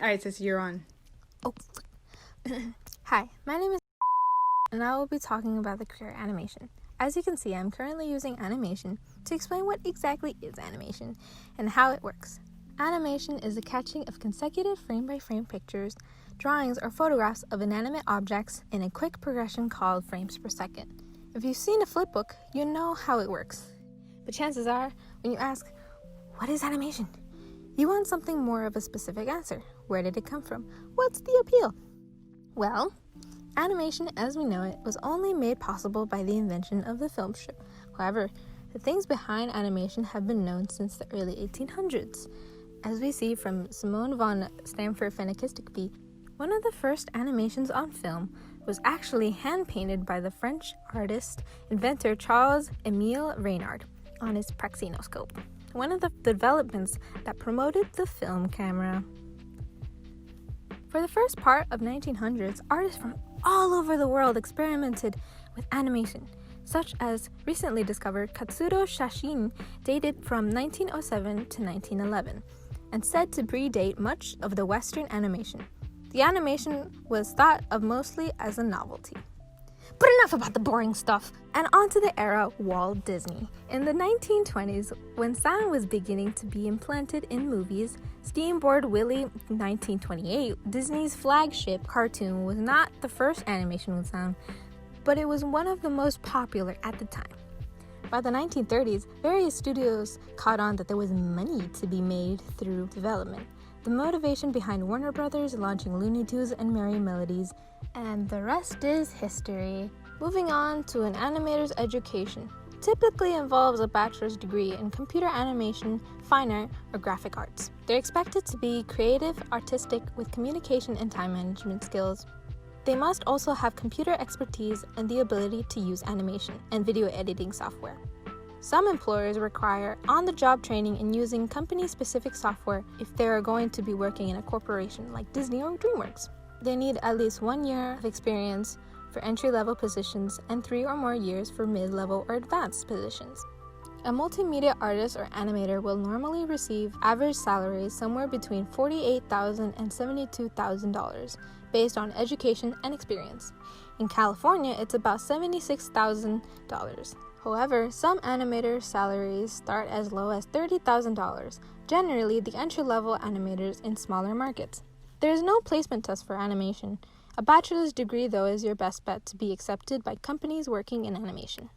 Alright, sis, you're on. Oh, Hi, my name is and I will be talking about the career animation. As you can see, I'm currently using animation to explain what exactly is animation and how it works. Animation is the catching of consecutive frame-by-frame pictures, drawings, or photographs of inanimate objects in a quick progression called frames per second. If you've seen a flip book, you know how it works. But chances are, when you ask, what is animation? You want something more of a specific answer. Where did it come from? What's the appeal? Well, animation as we know it was only made possible by the invention of the film strip. However, the things behind animation have been known since the early 1800s. As we see from Simone von Stamford-Fenekistikby, one of the first animations on film was actually hand-painted by the French artist inventor Charles-Émile Reynard on his praxinoscope, one of the developments that promoted the film camera. For the first part of 1900s, artists from all over the world experimented with animation, such as recently discovered Katsuro Shashin, dated from 1907 to 1911, and said to predate much of the Western animation. The animation was thought of mostly as a novelty. But enough about the boring stuff, and on to the era Walt Disney. In the 1920s, when sound was beginning to be implanted in movies, Steamboat Willie 1928, Disney's flagship cartoon, was not the first animation with sound, but it was one of the most popular at the time. By the 1930s, various studios caught on that there was money to be made through development. The motivation behind Warner Brothers launching Looney Tunes and Merrie Melodies, and the rest is history. Moving on to an animator's education. Typically involves a bachelor's degree in computer animation, fine art, or graphic arts. They're expected to be creative, artistic, with communication and time management skills. They must also have computer expertise and the ability to use animation and video editing software. Some employers require on-the-job training in using company-specific software if they are going to be working in a corporation like Disney or DreamWorks. They need at least 1 year of experience for entry-level positions and 3 or more years for mid-level or advanced positions. A multimedia artist or animator will normally receive average salaries somewhere between $48,000 and $72,000 based on education and experience. In California, it's about $76,000. However, some animators' salaries start as low as $30,000, generally the entry-level animators in smaller markets. There is no placement test for animation. A bachelor's degree, though, is your best bet to be accepted by companies working in animation.